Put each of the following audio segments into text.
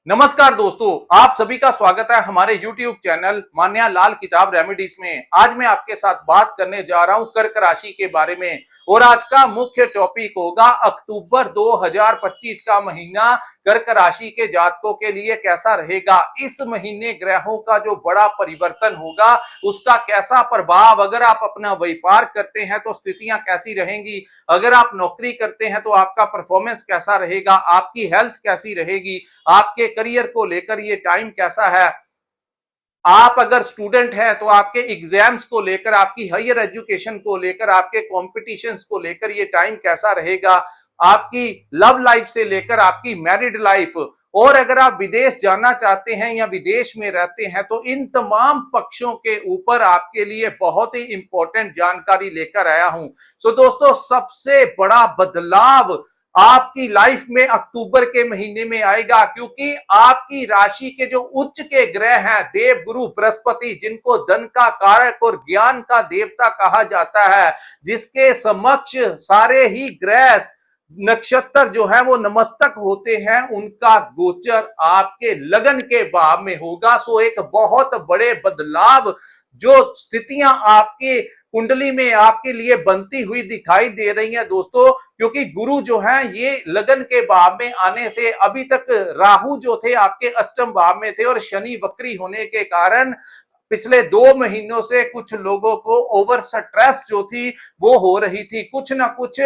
नमस्कार दोस्तों, आप सभी का स्वागत है हमारे YouTube चैनल मान्या लाल किताब रेमेडीज में। आज मैं आपके साथ बात करने जा रहा हूं कर्क राशि के बारे में और आज का मुख्य टॉपिक होगा अक्टूबर 2025 का महीना कर्क राशि के जातकों के लिए कैसा रहेगा। इस महीने ग्रहों का जो बड़ा परिवर्तन होगा उसका कैसा प्रभाव, अगर आप अपना व्यापार करते हैं तो स्थितियां कैसी रहेंगी, अगर आप नौकरी करते हैं तो आपका परफॉर्मेंस कैसा रहेगा, आपकी हेल्थ कैसी रहेगी, आपके करियर को लेकर ये टाइम कैसा है, आप अगर स्टूडेंट हैं तो आपके एग्जाम्स को लेकर, आपकी हायर एजुकेशन को लेकर, आपके कॉम्पिटिशन्स को लेकर ये टाइम कैसा रहेगा, आपकी लव लाइफ से लेकर आपकी मैरिड लाइफ, और अगर आप विदेश जाना चाहते हैं या विदेश में रहते हैं तो इन तमाम पक्षों के ऊपर आपके लिए बहुत ही इंपॉर्टेंट जानकारी लेकर आया हूं। सो दोस्तों, सबसे बड़ा बदलाव आपकी लाइफ में अक्टूबर के महीने में आएगा, क्योंकि आपकी राशि के जो उच्च के ग्रह हैं देव गुरु बृहस्पति, जिनको धन का कारक और ज्ञान का देवता कहा जाता है, जिसके समक्ष सारे ही ग्रह नक्षत्र जो है वो नमस्तक होते हैं, उनका गोचर आपके लगन के भाव में होगा। सो एक बहुत बड़े बदलाव जो स्थितियां आपके कुंडली में आपके लिए बनती हुई दिखाई दे रही हैं दोस्तों, क्योंकि गुरु जो है ये लगन के भाव में आने से, अभी तक राहु जो थे आपके अष्टम भाव में थे और शनि वक्री होने के कारण पिछले 2 महीनों से कुछ लोगों को ओवर स्ट्रेस जो थी वो हो रही थी, कुछ ना कुछ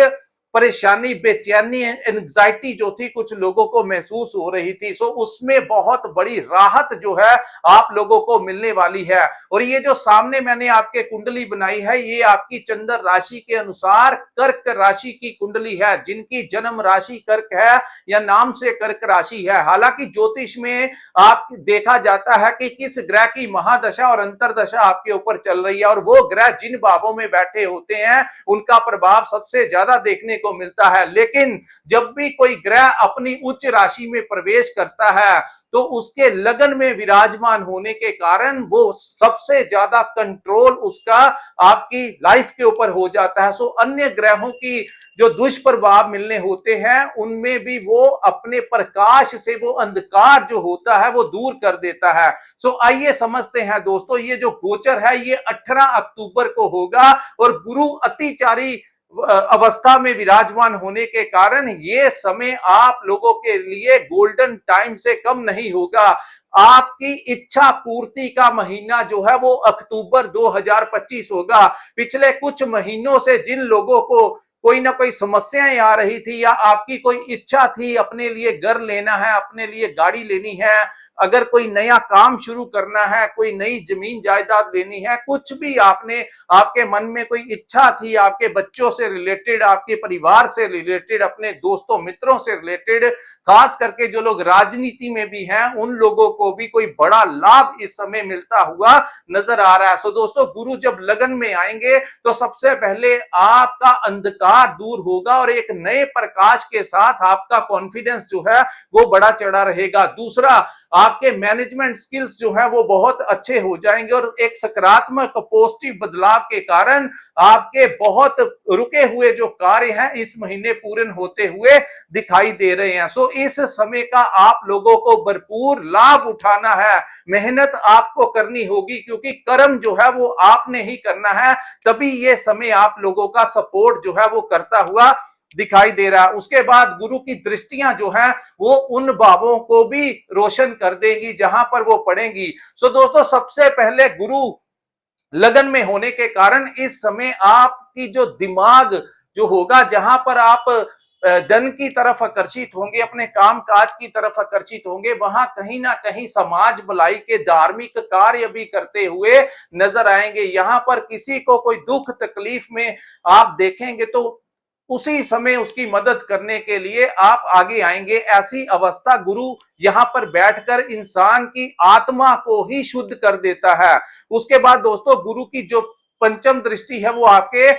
परेशानी, बेचैनी, एंजाइटी जो थी कुछ लोगों को महसूस हो रही थी। सो उसमें बहुत बड़ी राहत जो है आप लोगों को मिलने वाली है। और ये जो सामने मैंने आपके कुंडली बनाई है ये आपकी चंद्र राशि के अनुसार कर्क राशि की कुंडली है, जिनकी जन्म राशि कर्क है या नाम से कर्क राशि है। हालांकि ज्योतिष में आप देखा जाता है कि किस ग्रह की महादशा और अंतरदशा आपके ऊपर चल रही है और वो ग्रह जिन भावों में बैठे होते हैं उनका प्रभाव सबसे ज्यादा देखने को मिलता है। लेकिन जब भी कोई ग्रह अपनी उच्च राशि में प्रवेश करता है तो उसके लगन में विराजमान होने के कारण वो सबसे ज्यादा कंट्रोल उसका आपकी लाइफ के ऊपर हो जाता है। सो अन्य ग्रहों की जो दुष्प्रभाव मिलने होते हैं उनमें भी वो अपने प्रकाश से वो अंधकार जो होता है वो दूर कर देता है। सो आइए समझते हैं दोस्तों, ये जो गोचर है ये 18 अक्टूबर को होगा और गुरु अतिचारी अवस्था में विराजमान होने के कारण ये समय आप लोगों के लिए गोल्डन टाइम से कम नहीं होगा। आपकी इच्छा पूर्ति का महीना जो है वो अक्टूबर 2025 होगा। पिछले कुछ महीनों से जिन लोगों को कोई ना कोई समस्याएं आ रही थी या आपकी कोई इच्छा थी, अपने लिए घर लेना है, अपने लिए गाड़ी लेनी है, अगर कोई नया काम शुरू करना है, कोई नई जमीन जायदाद लेनी है, कुछ भी आपने आपके मन में कोई इच्छा थी, आपके बच्चों से रिलेटेड, आपके परिवार से रिलेटेड, अपने दोस्तों मित्रों से रिलेटेड, खास करके जो लोग राजनीति में भी हैं उन लोगों को भी कोई बड़ा लाभ इस समय मिलता हुआ नजर आ रहा है। सो दोस्तों, गुरु जब लगन में आएंगे तो सबसे पहले आपका अंधकार दूर होगा और एक नए प्रकाश के साथ आपका कॉन्फिडेंस जो है वो बड़ा चढ़ा रहेगा। दूसरा, आपके मैनेजमेंट स्किल्स जो है वो बहुत अच्छे हो जाएंगे और एक सकारात्मक पॉजिटिव बदलाव के कारण आपके बहुत रुके हुए जो कार्य हैं इस महीने पूर्ण होते हुए दिखाई दे रहे हैं। सो इस समय का आप लोगों को भरपूर लाभ उठाना है, मेहनत आपको करनी होगी, क्योंकि कर्म जो है वो आपने ही करना है, तभी ये समय आप लोगों का सपोर्ट जो है वो करता हुआ दिखाई दे रहा है। उसके बाद गुरु की दृष्टियां जो है वो उन भावों को भी रोशन कर देगी जहां पर वो पड़ेंगी। सो दोस्तों, सबसे पहले गुरु लगन में होने के कारण इस समय आपकी जो दिमाग जो होगा, जहां पर आप धन की तरफ आकर्षित होंगे, अपने काम काज की तरफ आकर्षित होंगे, वहां कहीं ना कहीं समाज भलाई के धार्मिक कार्य भी करते हुए नजर आएंगे। यहां पर किसी को कोई दुख तकलीफ में आप देखेंगे तो उसी समय उसकी मदद करने के लिए आप आगे आएंगे। ऐसी अवस्था गुरु यहां पर बैठकर इंसान की आत्मा को ही शुद्ध कर देता है। उसके बाद दोस्तों, गुरु की जो पंचम दृष्टि है वो आपके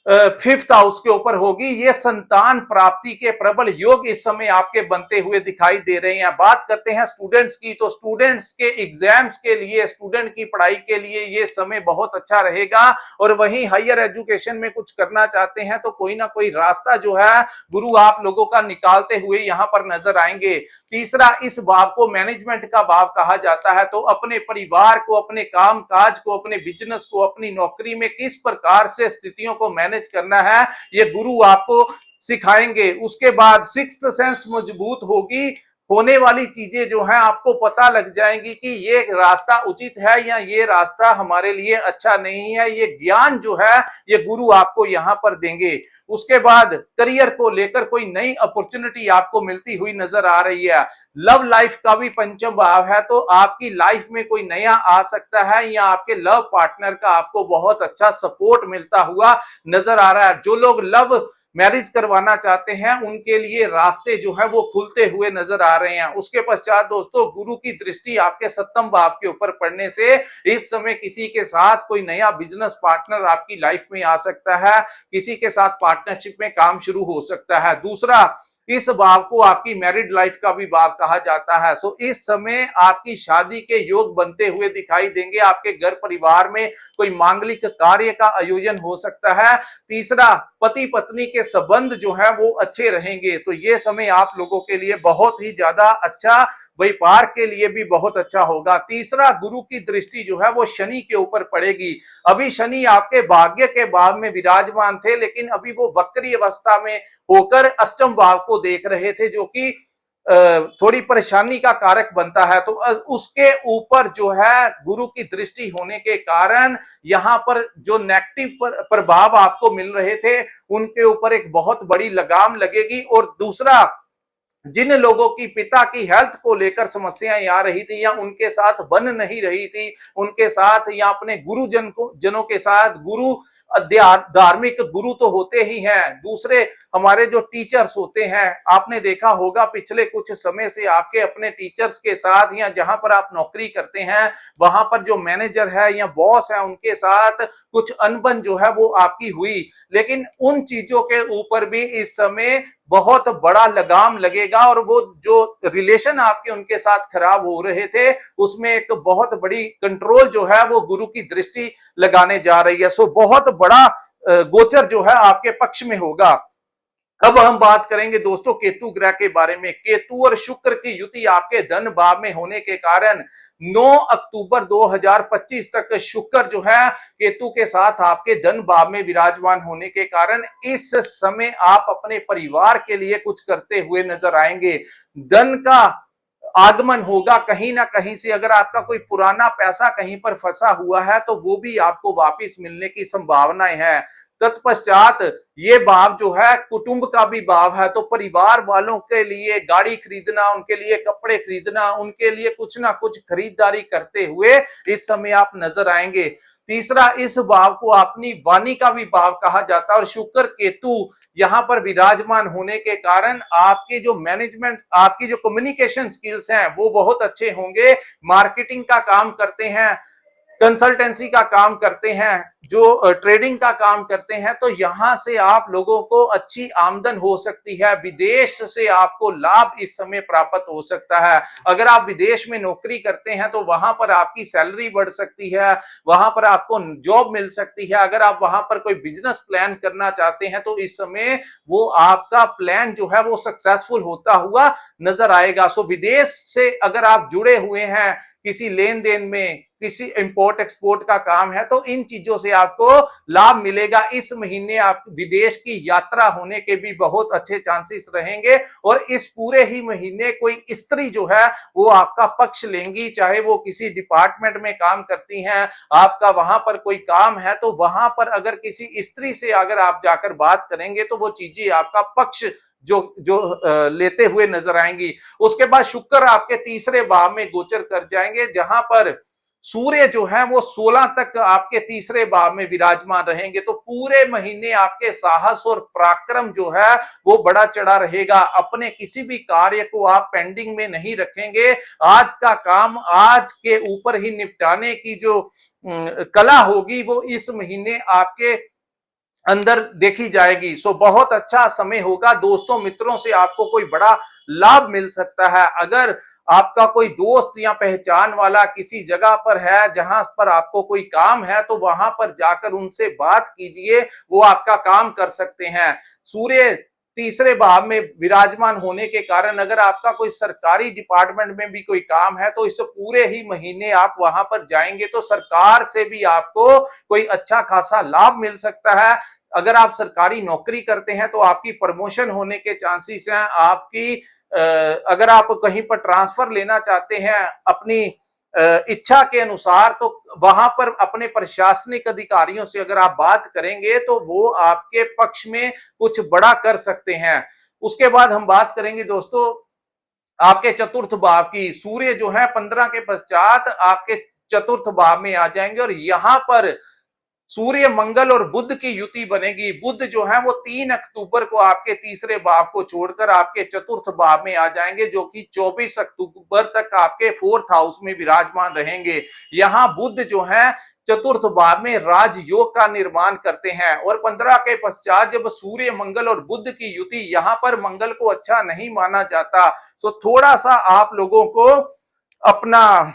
5th हाउस के ऊपर होगी। ये संतान प्राप्ति के प्रबल योग इस समय आपके बनते हुए दिखाई दे रहे हैं। बात करते हैं स्टूडेंट्स की, तो स्टूडेंट्स के एग्जाम्स के लिए, स्टूडेंट की पढ़ाई के लिए ये समय बहुत अच्छा रहेगा। और वहीं हायर एजुकेशन में कुछ करना चाहते हैं तो कोई ना कोई रास्ता जो है गुरु आप लोगों का निकालते हुए यहां पर नजर आएंगे। तीसरा, इस भाव को मैनेजमेंट का भाव कहा जाता है, तो अपने परिवार को, अपने काम काज को, अपने बिजनेस को, अपनी नौकरी में किस प्रकार से स्थितियों को मैनेज करना है ये गुरु आपको सिखाएंगे। उसके बाद सिक्स्थ सेंस मजबूत होगी, होने वाली चीजें जो है आपको पता लग जाएंगी कि ये रास्ता उचित है या ये रास्ता हमारे लिए अच्छा नहीं है। ये ज्ञान जो है ये गुरु आपको यहां पर देंगे। उसके बाद करियर को लेकर कोई नई अपॉर्चुनिटी आपको मिलती हुई नजर आ रही है। लव लाइफ का भी पंचम भाव है, तो आपकी लाइफ में कोई नया आ सकता है या आपके लव पार्टनर का आपको बहुत अच्छा सपोर्ट मिलता हुआ नजर आ रहा है। जो लोग लव मैरिज करवाना चाहते हैं उनके लिए रास्ते जो है वो खुलते हुए नजर आ रहे हैं। उसके पश्चात दोस्तों, गुरु की दृष्टि आपके 7वें भाव के ऊपर पड़ने से इस समय किसी के साथ कोई नया बिजनेस पार्टनर आपकी लाइफ में आ सकता है, किसी के साथ पार्टनरशिप में काम शुरू हो सकता है। दूसरा, इस भाव को आपकी मैरिड लाइफ का भी भाव कहा जाता है। सो इस समय आपकी शादी के योग बनते हुए दिखाई देंगे। आपके घर परिवार में कोई मांगलिक कार्य का आयोजन हो सकता है। तीसरा, पति पत्नी के संबंध जो है वो अच्छे रहेंगे, तो ये समय आप लोगों के लिए बहुत ही ज्यादा अच्छा, व्यापार के लिए भी बहुत अच्छा होगा। तीसरा, गुरु की दृष्टि जो है वो शनि के ऊपर पड़ेगी। अभी शनि आपके भाग्य के भाव में विराजमान थे, लेकिन अभी वो वक्री अवस्था में होकर अष्टम भाव को देख रहे थे, जो कि थोड़ी परेशानी का कारक बनता है। तो उसके ऊपर जो है गुरु की दृष्टि होने के कारण यहां पर जो नेगेटिव प्रभाव आपको मिल रहे थे उनके ऊपर एक बहुत बड़ी लगाम लगेगी। और दूसरा, जिन लोगों की पिता की हेल्थ को लेकर समस्याएं आ रही थी या उनके साथ बन नहीं रही थी, उनके साथ या अपने जनों के साथ, गुरु धार्मिक गुरु तो होते ही हैं, दूसरे हमारे जो टीचर्स होते हैं, आपने देखा होगा पिछले कुछ समय से आपके अपने टीचर्स के साथ या जहां पर आप नौकरी करते हैं वहां पर जो मैनेजर है या बॉस है उनके साथ कुछ अनबन जो है वो आपकी हुई। लेकिन उन चीजों के ऊपर भी इस समय बहुत बड़ा लगाम लगेगा और वो जो रिलेशन आपके उनके साथ खराब हो रहे थे उसमें एक बहुत बड़ी कंट्रोल जो है वो गुरु की दृष्टि लगाने जा रही है। सो बहुत बड़ा गोचर जो है आपके पक्ष में होगा। अब हम बात करेंगे दोस्तों केतु ग्रह के बारे में। केतु और शुक्र की युति आपके धन भाव में होने के कारण 9 अक्टूबर 2025 तक शुक्र जो है केतु के साथ आपके धन भाव में विराजमान होने के कारण इस समय आप अपने परिवार के लिए कुछ करते हुए नजर आएंगे। धन का आगमन होगा कहीं ना कहीं से। अगर आपका कोई पुराना पैसा कहीं पर फंसा हुआ है तो वो भी आपको वापस मिलने की संभावनाएं हैं। तत्पश्चात ये भाव जो है कुटुंब का भी भाव है, तो परिवार वालों के लिए गाड़ी खरीदना, उनके लिए कपड़े खरीदना, उनके लिए कुछ ना कुछ खरीदारी करते हुए इस समय आप नजर आएंगे। तीसरा, इस भाव को अपनी वाणी का भी भाव कहा जाता है और शुक्र केतु यहां पर विराजमान होने के कारण आपकी जो मैनेजमेंट, आपकी जो कम्युनिकेशन स्किल्स हैं वो बहुत अच्छे होंगे। मार्केटिंग का काम करते हैं, कंसल्टेंसी का काम करते हैं, जो ट्रेडिंग का काम करते हैं, तो यहां से आप लोगों को अच्छी आमदन हो सकती है। विदेश से आपको लाभ इस समय प्राप्त हो सकता है। अगर आप विदेश में नौकरी करते हैं तो वहां पर आपकी सैलरी बढ़ सकती है, वहां पर आपको जॉब मिल सकती है। अगर आप वहां पर कोई बिजनेस प्लान करना चाहते हैं तो इस समय वो आपका प्लान जो है वो सक्सेसफुल होता हुआ नजर आएगा। सो विदेश से अगर आप जुड़े हुए हैं, किसी लेन देन में, किसी इंपोर्ट एक्सपोर्ट का काम है, तो इन चीजों से आपको लाभ मिलेगा। इस महीने आप विदेश की यात्रा होने के भी बहुत अच्छे चांसेस रहेंगे और इस पूरे ही महीने कोई स्त्री जो है वो आपका पक्ष लेंगी, चाहे वो किसी डिपार्टमेंट में काम करती हैं, आपका वहां पर कोई काम है, तो वहां पर अगर किसी स्त्री से अगर आप जाकर बात करेंगे तो वो चीजें आपका पक्ष जो जो लेते हुए नजर आएंगी। उसके बाद शुक्र आपके तीसरे भाव में गोचर कर जाएंगे, जहां पर सूर्य जो है वो 16 तक आपके तीसरे भाव में विराजमान रहेंगे। तो पूरे महीने आपके साहस और पराक्रम जो है वो बड़ा चढ़ा रहेगा। अपने किसी भी कार्य को आप पेंडिंग में नहीं रखेंगे। आज का काम आज के ऊपर ही निपटाने की जो कला होगी वो इस महीने आपके अंदर देखी जाएगी। सो बहुत अच्छा समय होगा, दोस्तों मित्रों से आपको कोई बड़ा लाभ मिल सकता है। अगर आपका कोई दोस्त या पहचान वाला किसी जगह पर है जहां पर आपको कोई काम है, तो वहां पर जाकर उनसे बात कीजिए, वो आपका काम कर सकते हैं। सूर्य तीसरे भाव में विराजमान होने के कारण अगर आपका कोई सरकारी डिपार्टमेंट में भी कोई काम है, तो इस पूरे ही महीने आप वहां पर जाएंगे तो सरकार से भी आपको कोई अच्छा खासा लाभ मिल सकता है। अगर आप सरकारी नौकरी करते हैं तो आपकी प्रमोशन होने के चांसेस हैं। आपकी अगर आप कहीं पर ट्रांसफर लेना चाहते हैं अपनी इच्छा के अनुसार, तो वहां पर अपने प्रशासनिक अधिकारियों से अगर आप बात करेंगे तो वो आपके पक्ष में कुछ बड़ा कर सकते हैं। उसके बाद हम बात करेंगे दोस्तों आपके चतुर्थ भाव की। सूर्य जो है 15 के पश्चात आपके चतुर्थ भाव में आ जाएंगे और यहां पर सूर्य मंगल और बुध की युति बनेगी। बुध जो है वो 3 अक्टूबर को आपके तीसरे भाव को छोड़कर आपके चतुर्थ भाव में आ जाएंगे, जो कि 24 अक्टूबर तक आपके फोर्थ हाउस में विराजमान रहेंगे। यहां बुध जो है चतुर्थ भाव में राजयोग का निर्माण करते हैं और 15 के पश्चात जब सूर्य मंगल और बुध की युति, यहां पर मंगल को अच्छा नहीं माना जाता, तो थोड़ा सा आप लोगों को अपना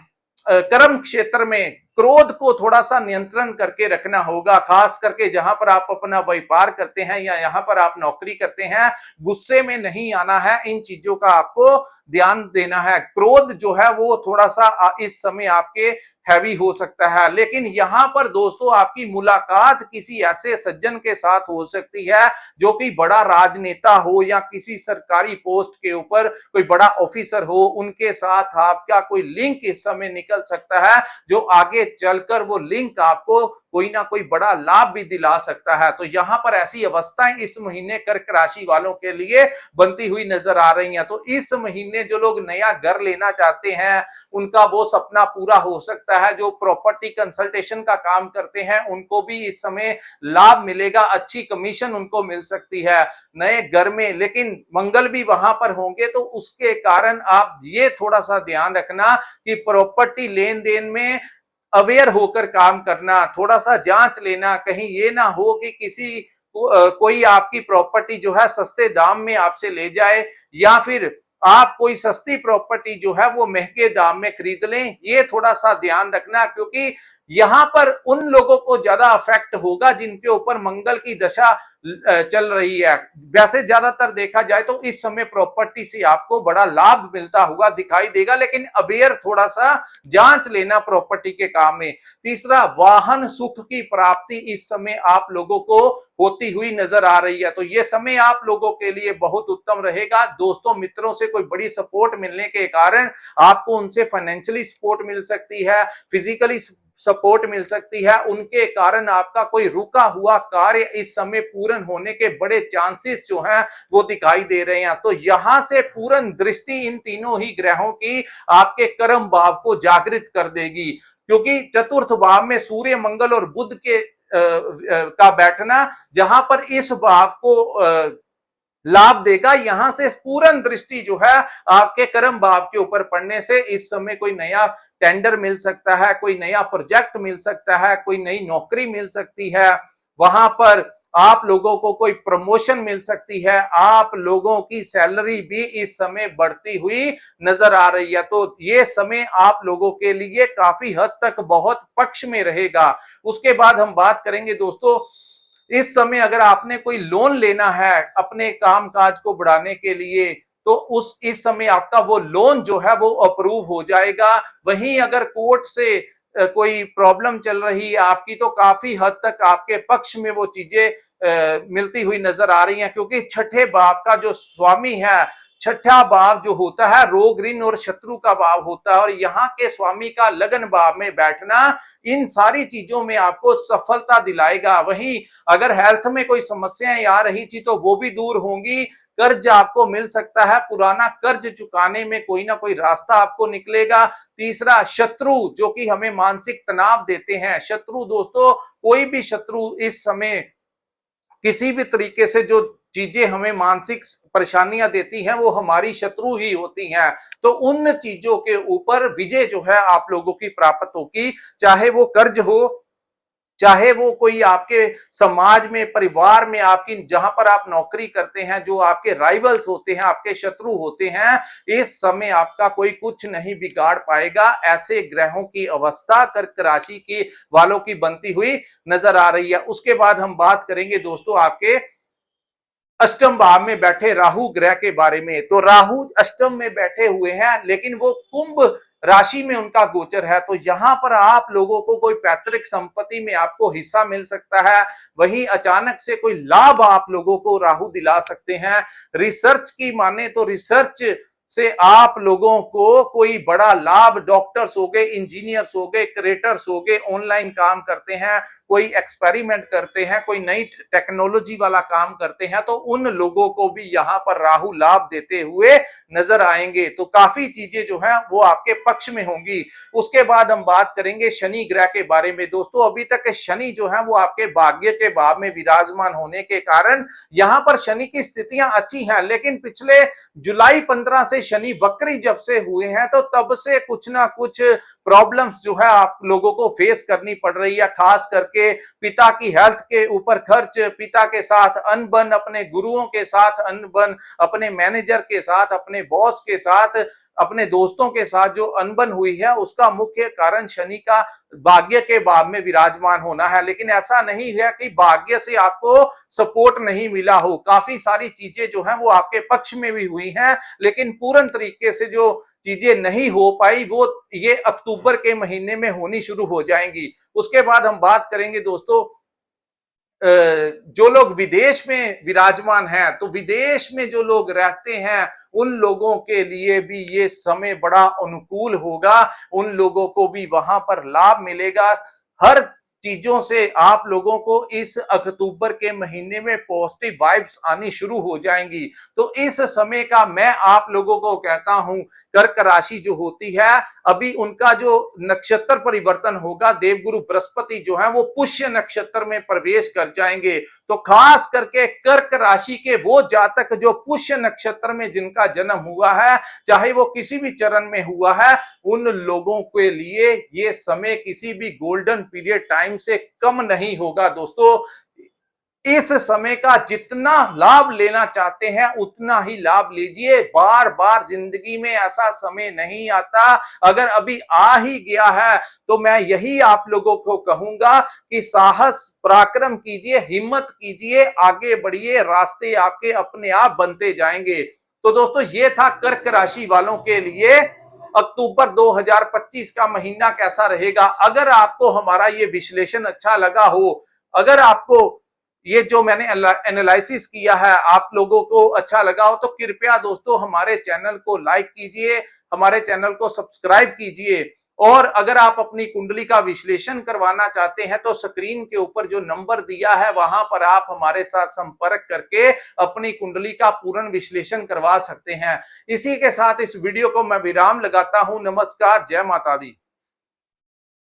कर्म क्षेत्र में क्रोध को थोड़ा सा नियंत्रण करके रखना होगा। खास करके जहां पर आप अपना व्यापार करते हैं या यहां पर आप नौकरी करते हैं, गुस्से में नहीं आना है, इन चीजों का आपको ध्यान देना है। क्रोध जो है वो थोड़ा सा इस समय आपके हैवी हो सकता है। लेकिन यहां पर दोस्तों आपकी मुलाकात किसी ऐसे सज्जन के साथ हो सकती है जो कि बड़ा राजनेता हो या किसी सरकारी पोस्ट के ऊपर कोई बड़ा ऑफिसर हो, उनके साथ आपका कोई लिंक इस समय निकल सकता है, जो आगे चलकर वो लिंक आपको कोई ना कोई बड़ा लाभ भी दिला सकता है। तो यहां पर ऐसी अवस्थाएं इस महीने कर्क राशि वालों के लिए बनती हुई नजर आ रही हैं। तो इस महीने जो लोग नया घर लेना चाहते हैं उनका वो सपना पूरा हो सकता है। जो प्रॉपर्टी कंसल्टेशन का काम करते हैं उनको भी इस समय लाभ मिलेगा, अच्छी कमीशन उनको मिल सकती है नए घर में। लेकिन मंगल भी वहां पर होंगे तो उसके कारण आप ये थोड़ा सा ध्यान रखना कि प्रॉपर्टी लेन देन में अवेयर होकर काम करना, थोड़ा सा जांच लेना, कहीं ये ना हो कि किसी कोई आपकी प्रॉपर्टी जो है सस्ते दाम में आपसे ले जाए या फिर आप कोई सस्ती प्रॉपर्टी जो है वो महंगे दाम में खरीद लें। ये थोड़ा सा ध्यान रखना, क्योंकि यहां पर उन लोगों को ज्यादा अफेक्ट होगा जिनके ऊपर मंगल की दशा चल रही है। वैसे ज्यादातर देखा जाए तो इस समय प्रॉपर्टी से आपको बड़ा लाभ मिलता हुआ दिखाई देगा, लेकिन अवेयर थोड़ा सा जांच लेना प्रॉपर्टी के काम में। तीसरा, वाहन सुख की प्राप्ति इस समय आप लोगों को होती हुई नजर आ रही है। तो ये समय आप लोगों के लिए बहुत उत्तम रहेगा। दोस्तों मित्रों से कोई बड़ी सपोर्ट मिलने के कारण आपको उनसे फाइनेंशियली सपोर्ट मिल सकती है, फिजिकली सपोर्ट मिल सकती है। उनके कारण आपका कोई रुका हुआ कार्य इस समय पूर्ण होने के बड़े चांसेस जो हैं वो दिखाई दे रहे हैं। तो यहां से पूर्ण दृष्टि इन तीनों ही ग्रहों की आपके कर्म भाव को जागृत कर देगी, क्योंकि चतुर्थ भाव में सूर्य मंगल और बुध के का बैठना जहां पर इस भाव को लाभ देगा, यहां से पूर्ण दृष्टि जो है आपके कर्म भाव के ऊपर पड़ने से इस समय कोई नया टेंडर मिल सकता है, कोई नया प्रोजेक्ट मिल सकता है, कोई नई नौकरी मिल सकती है, वहां पर आप लोगों को कोई प्रमोशन मिल सकती है, आप लोगों की सैलरी भी इस समय बढ़ती हुई नजर आ रही है। तो ये समय आप लोगों के लिए काफी हद तक बहुत पक्ष में रहेगा। उसके बाद हम बात करेंगे दोस्तों, इस समय अगर आपने कोई लोन लेना है अपने काम काज को बढ़ाने के लिए, तो इस समय आपका वो लोन जो है वो अप्रूव हो जाएगा। वहीं अगर कोर्ट से कोई प्रॉब्लम चल रही है आपकी, तो काफी हद तक आपके पक्ष में वो चीजें मिलती हुई नजर आ रही हैं, क्योंकि छठे भाव का जो स्वामी है, छठा भाव जो होता है रोग ऋण और शत्रु का भाव होता है, और यहाँ के स्वामी का लगन भाव में बैठना इन सारी चीजों में आपको सफलता दिलाएगा। वहीं अगर हेल्थ में कोई समस्याएं आ रही थी तो वो भी दूर होंगी। कर्ज आपको मिल सकता है, पुराना कर्ज चुकाने में कोई ना कोई रास्ता आपको निकलेगा। तीसरा, शत्रु जो कि हमें मानसिक तनाव देते हैं, शत्रु दोस्तों कोई भी शत्रु इस समय किसी भी तरीके से जो चीजें हमें मानसिक परेशानियां देती हैं वो हमारी शत्रु ही होती हैं। तो उन चीजों के ऊपर विजय जो है आप लोगों की प्राप्त होगी, चाहे वो कर्ज हो, चाहे वो कोई आपके समाज में, परिवार में, आपकी जहां पर आप नौकरी करते हैं, जो आपके राइवल्स होते हैं, आपके शत्रु होते हैं, इस समय आपका कोई कुछ नहीं बिगाड़ पाएगा। ऐसे ग्रहों की अवस्था कर्क राशि के वालों की बनती हुई नजर आ रही है। उसके बाद हम बात करेंगे दोस्तों आपके अष्टम भाव में बैठे राहु ग्रह के बारे में। तो राहु अष्टम में बैठे हुए हैं, लेकिन वो कुंभ राशि में उनका गोचर है। तो यहां पर आप लोगों को कोई पैतृक संपत्ति में आपको हिस्सा मिल सकता है, वहीं अचानक से कोई लाभ आप लोगों को राहु दिला सकते हैं। रिसर्च की माने तो रिसर्च से आप लोगों को कोई बड़ा लाभ, डॉक्टर्स हो गए, इंजीनियर्स हो गए, क्रिएटर्स हो गए, ऑनलाइन काम करते हैं, कोई एक्सपेरिमेंट करते हैं, कोई नई टेक्नोलॉजी वाला काम करते हैं, तो उन लोगों को भी यहां पर राहु लाभ देते हुए नजर आएंगे। तो काफी चीजें जो है वो आपके पक्ष में होंगी। उसके बाद हम बात करेंगे शनि ग्रह के बारे में। दोस्तों अभी तक शनि जो है वो आपके भाग्य के भाव में विराजमान होने के कारण यहां पर शनि की स्थितियां अच्छी हैं, लेकिन पिछले जुलाई 15 से शनि वक्री जब से हुए हैं, तो तब से कुछ ना कुछ प्रॉब्लम्स जो है आप लोगों को फेस करनी पड़ रही है। खास करके पिता की हेल्थ के ऊपर खर्च, पिता के साथ अनबन, अपने गुरुओं के साथ अनबन, अपने मैनेजर के साथ, अपने बॉस के साथ, अपने दोस्तों के साथ जो अनबन हुई है, उसका मुख्य कारण शनि का भाग्य के भाव में विराजमान होना है। लेकिन ऐसा नहीं है कि भाग्य से आपको सपोर्ट नहीं मिला हो, काफी सारी चीजें जो है वो आपके पक्ष में भी हुई हैं, लेकिन पूर्ण तरीके से जो चीजें नहीं हो पाई वो ये अक्टूबर के महीने में होनी शुरू हो जाएंगी। उसके बाद हम बात करेंगे दोस्तों जो लोग विदेश में विराजमान हैं, तो विदेश में जो लोग रहते हैं उन लोगों के लिए भी ये समय बड़ा अनुकूल होगा, उन लोगों को भी वहां पर लाभ मिलेगा। हर चीजों से आप लोगों को इस अक्टूबर के महीने में पॉजिटिव वाइब्स आनी शुरू हो जाएंगी। तो इस समय का मैं आप लोगों को कहता हूं, कर्क राशि जो होती है, अभी उनका जो नक्षत्र परिवर्तन होगा, देवगुरु बृहस्पति जो है वो पुष्य नक्षत्र में प्रवेश कर जाएंगे। तो खास करके कर्क राशि के वो जातक जो पुष्य नक्षत्र में जिनका जन्म हुआ है, चाहे वो किसी भी चरण में हुआ है, उन लोगों के लिए ये समय किसी भी गोल्डन पीरियड टाइम से कम नहीं होगा। दोस्तों इस समय का जितना लाभ लेना चाहते हैं उतना ही लाभ लीजिए। बार बार जिंदगी में ऐसा समय नहीं आता, अगर अभी आ ही गया है तो मैं यही आप लोगों को कहूंगा कि साहस पराक्रम कीजिए, हिम्मत कीजिए, आगे बढ़िए, रास्ते आपके अपने आप बनते जाएंगे। तो दोस्तों ये था कर्क राशि वालों के लिए अक्टूबर 2025 का महीना कैसा रहेगा। अगर आपको हमारा ये विश्लेषण अच्छा लगा हो, अगर आपको ये जो मैंने एनालिसिस किया है आप लोगों को अच्छा लगा हो, तो कृपया दोस्तों हमारे चैनल को लाइक कीजिए, हमारे चैनल को सब्सक्राइब कीजिए। और अगर आप अपनी कुंडली का विश्लेषण करवाना चाहते हैं तो स्क्रीन के ऊपर जो नंबर दिया है वहां पर आप हमारे साथ संपर्क करके अपनी कुंडली का पूर्ण विश्लेषण करवा सकते हैं। इसी के साथ इस वीडियो को मैं विराम लगाता हूं। नमस्कार, जय माता दी।